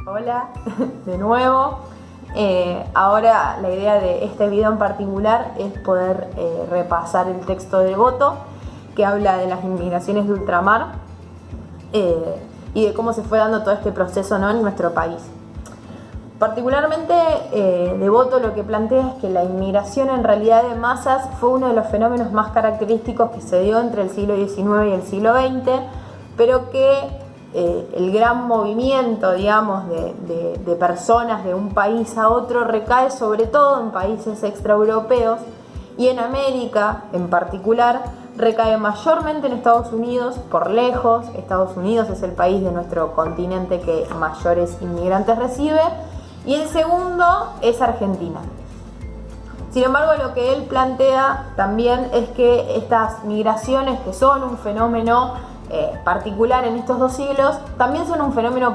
Hola, de nuevo. Ahora la idea de este video en particular es poder repasar el texto de Devoto, que habla de las inmigraciones de ultramar y de cómo se fue dando todo este proceso, ¿no?, en nuestro país. Particularmente, Devoto lo que plantea es que la inmigración en realidad de masas fue uno de los fenómenos más característicos que se dio entre el siglo XIX y el siglo XX, pero que el gran movimiento, digamos, de personas de un país a otro recae sobre todo en países extraeuropeos, y en América en particular recae mayormente en Estados Unidos, por lejos. Estados Unidos es el país de nuestro continente que mayores inmigrantes recibe, y el segundo es Argentina. Sin embargo, lo que él plantea también es que estas migraciones, que son un fenómeno particular en estos dos siglos, también son un fenómeno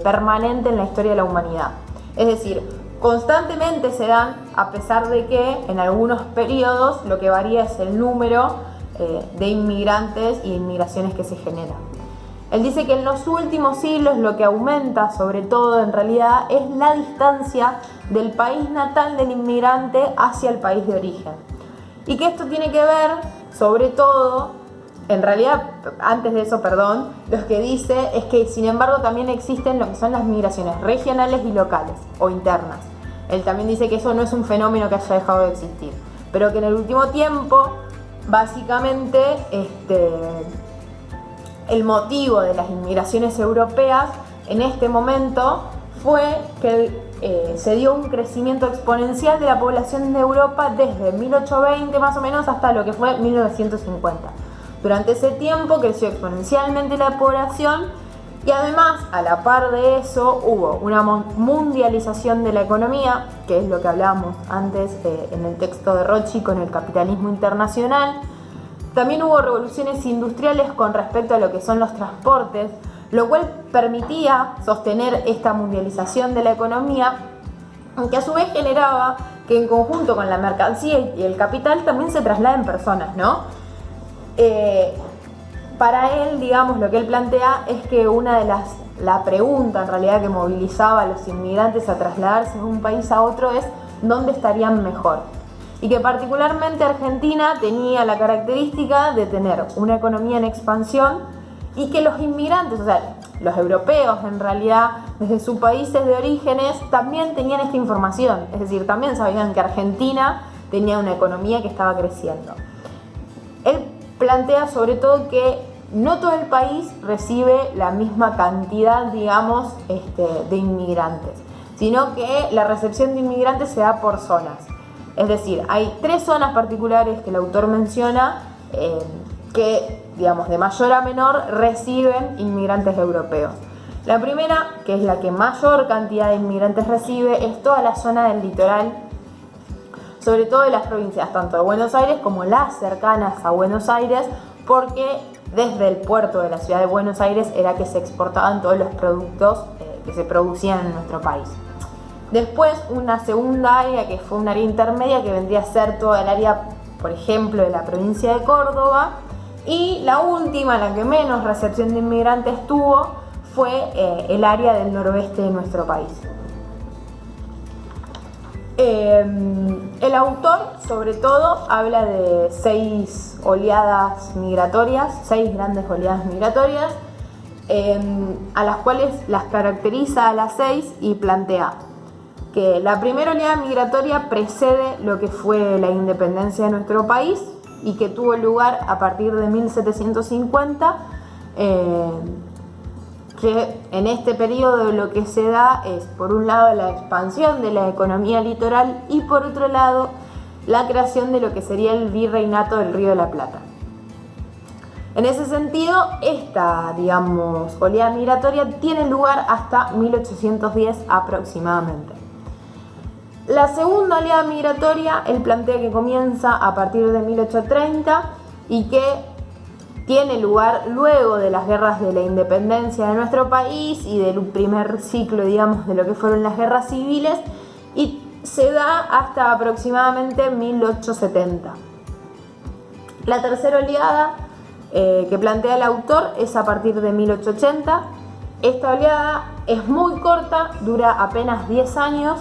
permanente en la historia de la humanidad. Es decir, constantemente se dan, a pesar de que en algunos periodos lo que varía es el número de inmigrantes y inmigraciones que se generan. Él dice que en los últimos siglos lo que aumenta, sobre todo en realidad, es la distancia del país natal del inmigrante hacia el país de origen. Y que esto tiene que ver, sobre todo, en realidad, antes de eso, lo que dice es que, sin embargo, también existen lo que son las migraciones regionales y locales o internas. Él también dice que eso no es un fenómeno que haya dejado de existir, pero que en el último tiempo, básicamente, el motivo de las inmigraciones europeas en este momento fue que se dio un crecimiento exponencial de la población de Europa desde 1820 más o menos hasta lo que fue 1950. Durante ese tiempo creció exponencialmente la población y además, a la par de eso, hubo una mundialización de la economía, que es lo que hablábamos antes en el texto de Rocci con el capitalismo internacional. También hubo revoluciones industriales con respecto a lo que son los transportes, lo cual permitía sostener esta mundialización de la economía, aunque a su vez generaba que en conjunto con la mercancía y el capital también se trasladen personas, ¿no? Para él, digamos, lo que él plantea es que la pregunta en realidad que movilizaba a los inmigrantes a trasladarse de un país a otro es ¿dónde estarían mejor? Y que particularmente Argentina tenía la característica de tener una economía en expansión y que los inmigrantes, o sea, los europeos en realidad, desde sus países de orígenes, también tenían esta información. Es decir, también sabían que Argentina tenía una economía que estaba creciendo. Él plantea sobre todo que no todo el país recibe la misma cantidad, digamos, de inmigrantes, sino que la recepción de inmigrantes se da por zonas. Es decir, hay 3 zonas particulares que el autor menciona que, digamos, de mayor a menor reciben inmigrantes europeos. La primera, que es la que mayor cantidad de inmigrantes recibe, es toda la zona del litoral, sobre todo de las provincias tanto de Buenos Aires como las cercanas a Buenos Aires, porque desde el puerto de la ciudad de Buenos Aires era que se exportaban todos los productos que se producían en nuestro país. Después, una segunda área que fue un área intermedia que vendría a ser toda el área, por ejemplo, de la provincia de Córdoba, y la última, la que menos recepción de inmigrantes tuvo, fue el área del noroeste de nuestro país. El autor, sobre todo, habla de 6 oleadas migratorias, 6 grandes oleadas migratorias, a las cuales las caracteriza a las 6 y plantea que la primera oleada migratoria precede lo que fue la independencia de nuestro país y que tuvo lugar a partir de 1750, que en este periodo lo que se da es, por un lado, la expansión de la economía litoral y por otro lado, la creación de lo que sería el virreinato del Río de la Plata. En ese sentido, esta, digamos, oleada migratoria tiene lugar hasta 1810 aproximadamente. La segunda oleada migratoria, él plantea que comienza a partir de 1830 y que tiene lugar luego de las guerras de la independencia de nuestro país y del primer ciclo, digamos, de lo que fueron las guerras civiles, y se da hasta aproximadamente 1870. La tercera oleada que plantea el autor es a partir de 1880. Esta oleada es muy corta, dura apenas 10 años,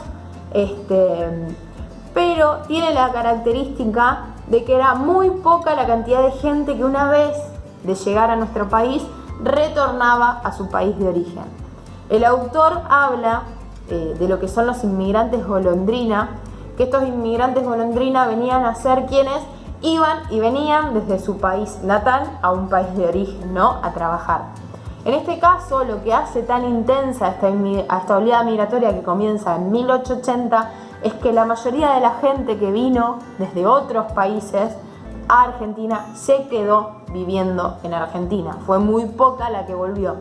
pero tiene la característica de que era muy poca la cantidad de gente que una vez de llegar a nuestro país retornaba a su país de origen. El autor habla de lo que son los inmigrantes golondrina, que estos inmigrantes golondrina venían a ser quienes iban y venían desde su país natal a un país de origen, ¿no? A trabajar. En este caso, lo que hace tan intensa esta oleada migratoria que comienza en 1880 es que la mayoría de la gente que vino desde otros países a Argentina se quedó viviendo en Argentina. Fue muy poca la que volvió.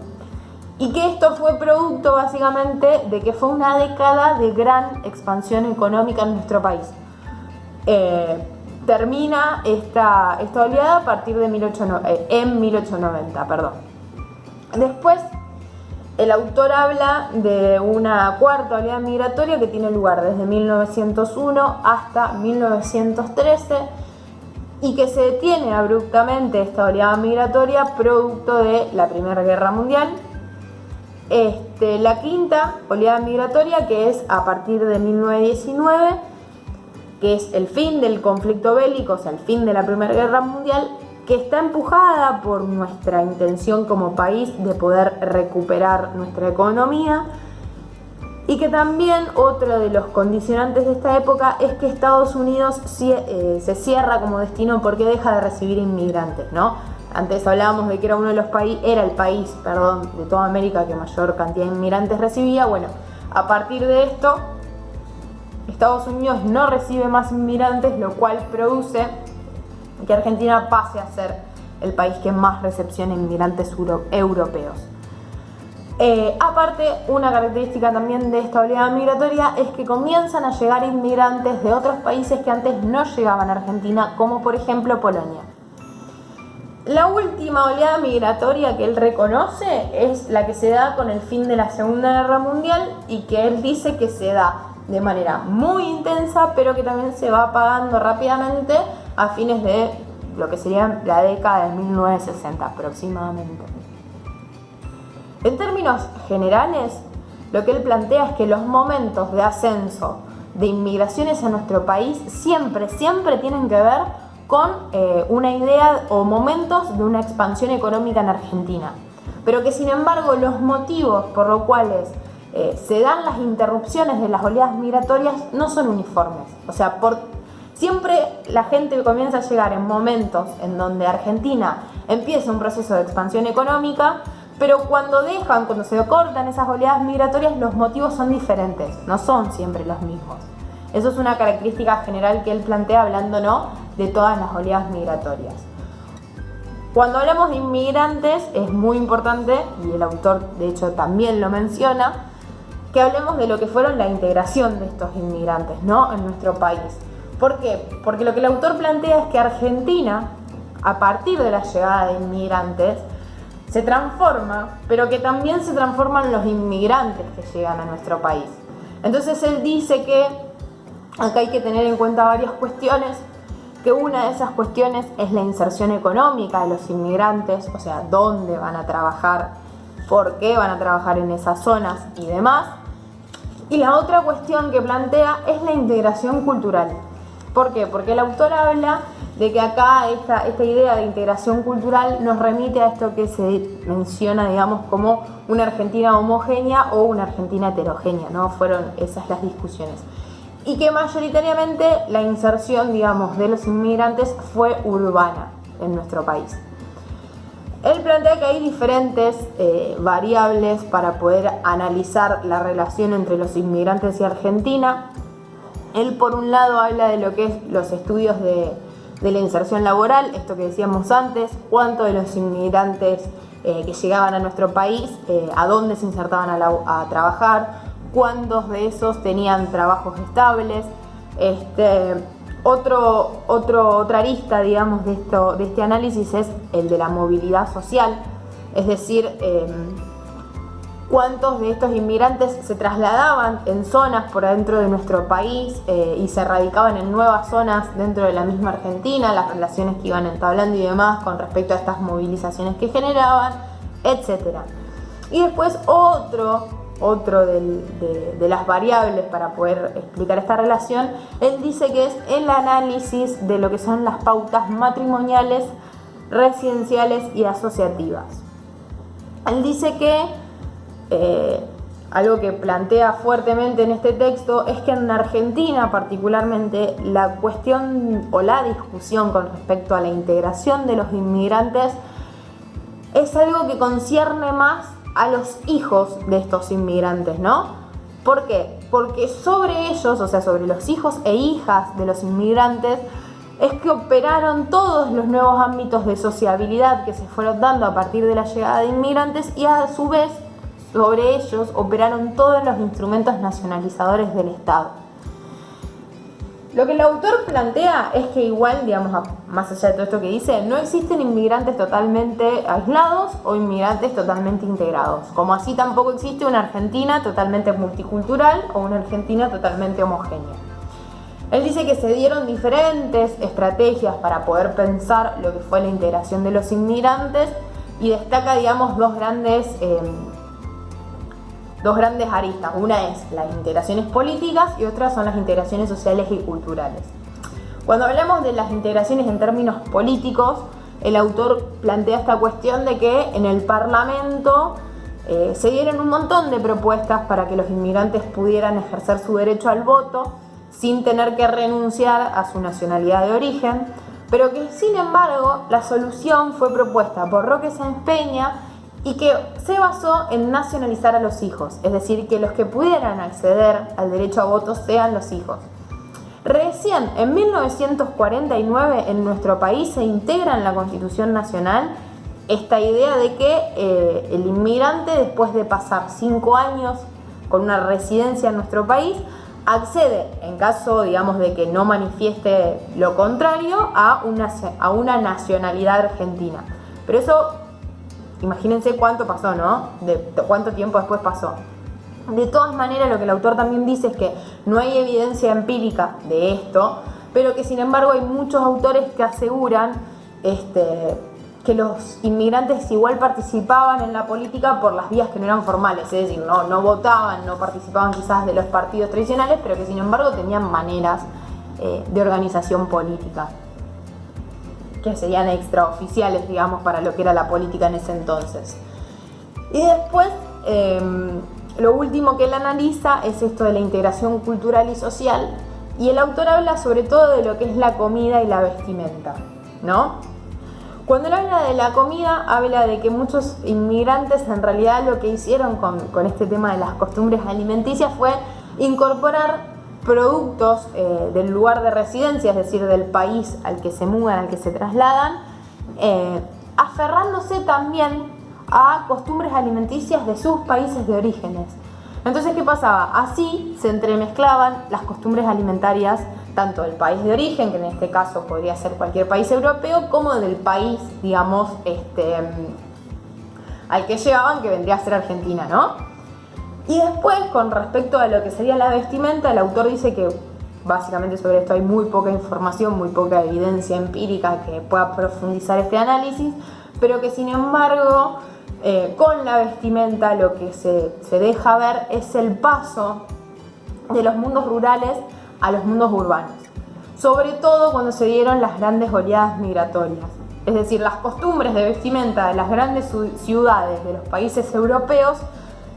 Y que esto fue producto básicamente de que fue una década de gran expansión económica en nuestro país. Termina esta oleada a partir de 1890. Después, el autor habla de una cuarta oleada migratoria que tiene lugar desde 1901 hasta 1913 y que se detiene abruptamente esta oleada migratoria producto de la Primera Guerra Mundial. La quinta oleada migratoria, que es a partir de 1919, que es el fin del conflicto bélico, o sea, el fin de la Primera Guerra Mundial, que está empujada por nuestra intención como país de poder recuperar nuestra economía, y que también otro de los condicionantes de esta época es que Estados Unidos se cierra como destino porque deja de recibir inmigrantes, ¿no? Antes hablábamos de que era el país de toda América que mayor cantidad de inmigrantes recibía. Bueno, a partir de esto, Estados Unidos no recibe más inmigrantes, lo cual produce que Argentina pase a ser el país que más recepciona inmigrantes europeos. Aparte, una característica también de esta oleada migratoria es que comienzan a llegar inmigrantes de otros países que antes no llegaban a Argentina, como por ejemplo Polonia. La última oleada migratoria que él reconoce es la que se da con el fin de la Segunda Guerra Mundial y que él dice que se da de manera muy intensa, pero que también se va apagando rápidamente a fines de lo que sería la década de 1960 aproximadamente. En términos generales, lo que él plantea es que los momentos de ascenso de inmigraciones a nuestro país siempre tienen que ver con una idea o momentos de una expansión económica en Argentina, pero que sin embargo los motivos por los cuales se dan las interrupciones de las oleadas migratorias no son uniformes. O sea, siempre la gente comienza a llegar en momentos en donde Argentina empieza un proceso de expansión económica, pero cuando se cortan esas oleadas migratorias, los motivos son diferentes, no son siempre los mismos. Eso es una característica general que él plantea hablando, ¿no?, de todas las oleadas migratorias. Cuando hablamos de inmigrantes es muy importante, y el autor de hecho también lo menciona, que hablemos de lo que fueron la integración de estos inmigrantes, ¿no?, en nuestro país. ¿Por qué? Porque lo que el autor plantea es que Argentina, a partir de la llegada de inmigrantes, se transforma, pero que también se transforman los inmigrantes que llegan a nuestro país. Entonces él dice que acá hay que tener en cuenta varias cuestiones, que una de esas cuestiones es la inserción económica de los inmigrantes, o sea, dónde van a trabajar, por qué van a trabajar en esas zonas y demás. Y la otra cuestión que plantea es la integración cultural. ¿Por qué? Porque el autor habla de que acá esta idea de integración cultural nos remite a esto que se menciona, digamos, como una Argentina homogénea o una Argentina heterogénea, ¿no? Fueron esas las discusiones. Y que mayoritariamente la inserción, digamos, de los inmigrantes fue urbana en nuestro país. Él plantea que hay diferentes variables para poder analizar la relación entre los inmigrantes y Argentina. Él, por un lado, habla de lo que es los estudios de la inserción laboral, esto que decíamos antes, cuánto de los inmigrantes que llegaban a nuestro país, a dónde se insertaban a trabajar, cuántos de esos tenían trabajos estables. Otra arista, digamos, de este análisis es el de la movilidad social, es decir, cuántos de estos inmigrantes se trasladaban en zonas por adentro de nuestro país y se radicaban en nuevas zonas dentro de la misma Argentina, las relaciones que iban entablando y demás con respecto a estas movilizaciones que generaban, etc. Y después otro otro de las variables para poder explicar esta relación, él dice que es el análisis de lo que son las pautas matrimoniales, residenciales y asociativas. Él dice que algo que plantea fuertemente en este texto es que en Argentina particularmente la cuestión o la discusión con respecto a la integración de los inmigrantes es algo que concierne más a los hijos de estos inmigrantes, ¿no? ¿Por qué? Porque sobre ellos, o sea, sobre los hijos e hijas de los inmigrantes, es que operaron todos los nuevos ámbitos de sociabilidad que se fueron dando a partir de la llegada de inmigrantes y a su vez sobre ellos operaron todos los instrumentos nacionalizadores del Estado. Lo que el autor plantea es que igual, digamos, más allá de todo esto que dice, no existen inmigrantes totalmente aislados o inmigrantes totalmente integrados, como así tampoco existe una Argentina totalmente multicultural o una Argentina totalmente homogénea. Él dice que se dieron diferentes estrategias para poder pensar lo que fue la integración de los inmigrantes y destaca, digamos, dos grandes aristas. Una es las integraciones políticas y otra son las integraciones sociales y culturales. Cuando hablamos de las integraciones en términos políticos, el autor plantea esta cuestión de que en el Parlamento se dieron un montón de propuestas para que los inmigrantes pudieran ejercer su derecho al voto sin tener que renunciar a su nacionalidad de origen, pero que sin embargo la solución fue propuesta por Roque Sáenz Peña y que se basó en nacionalizar a los hijos, es decir, que los que pudieran acceder al derecho a voto sean los hijos. Recién en 1949 en nuestro país se integra en la Constitución Nacional esta idea de que el inmigrante, después de pasar 5 años con una residencia en nuestro país, accede, en caso, digamos, de que no manifieste lo contrario, a una nacionalidad argentina. Pero eso, imagínense cuánto pasó, ¿no? Cuánto tiempo después pasó. De todas maneras, lo que el autor también dice es que no hay evidencia empírica de esto, pero que sin embargo hay muchos autores que aseguran que los inmigrantes igual participaban en la política por las vías que no eran formales, es decir, no votaban, no participaban quizás de los partidos tradicionales, pero que sin embargo tenían maneras de organización política, que serían extraoficiales, digamos, para lo que era la política en ese entonces. Y después, lo último que él analiza es esto de la integración cultural y social, y el autor habla sobre todo de lo que es la comida y la vestimenta, ¿no? Cuando él habla de la comida, habla de que muchos inmigrantes en realidad lo que hicieron con este tema de las costumbres alimenticias fue incorporar productos del lugar de residencia, es decir, del país al que se mudan, al que se trasladan, aferrándose también a costumbres alimenticias de sus países de orígenes. Entonces, ¿qué pasaba? Así se entremezclaban las costumbres alimentarias tanto del país de origen, que en este caso podría ser cualquier país europeo, como del país, digamos, al que llegaban, que vendría a ser Argentina, ¿no? Y después, con respecto a lo que sería la vestimenta, el autor dice que básicamente sobre esto hay muy poca información, muy poca evidencia empírica que pueda profundizar este análisis, pero que sin embargo, con la vestimenta lo que se deja ver es el paso de los mundos rurales a los mundos urbanos, sobre todo cuando se dieron las grandes oleadas migratorias. Es decir, las costumbres de vestimenta de las grandes ciudades de los países europeos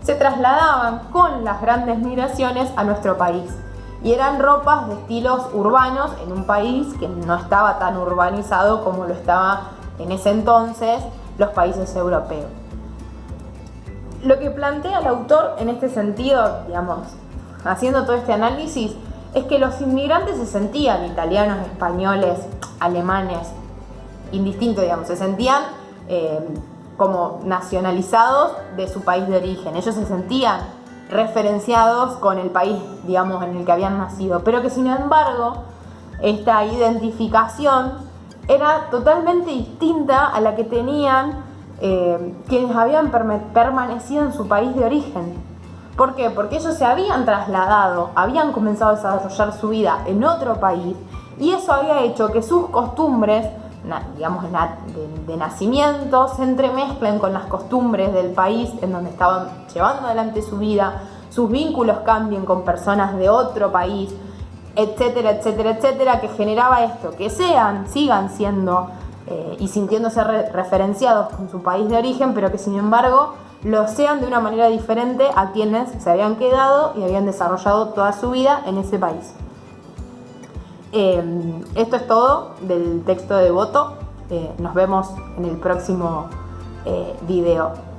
se trasladaban con las grandes migraciones a nuestro país. Y eran ropas de estilos urbanos en un país que no estaba tan urbanizado como lo estaba en ese entonces los países europeos. Lo que plantea el autor en este sentido, digamos, haciendo todo este análisis, es que los inmigrantes se sentían italianos, españoles, alemanes, indistinto, digamos, se sentían como nacionalizados de su país de origen. Ellos se sentían referenciados con el país, digamos, en el que habían nacido, pero que sin embargo esta identificación era totalmente distinta a la que tenían quienes habían permanecido en su país de origen. ¿Por qué? Porque ellos se habían trasladado, habían comenzado a desarrollar su vida en otro país y eso había hecho que sus costumbres de nacimiento, se entremezclen con las costumbres del país en donde estaban llevando adelante su vida, sus vínculos cambien con personas de otro país, etcétera, etcétera, etcétera, que generaba esto, que sigan siendo y sintiéndose referenciados con su país de origen, pero que sin embargo lo sean de una manera diferente a quienes se habían quedado y habían desarrollado toda su vida en ese país. Esto es todo del texto de voto. Nos vemos en el próximo video.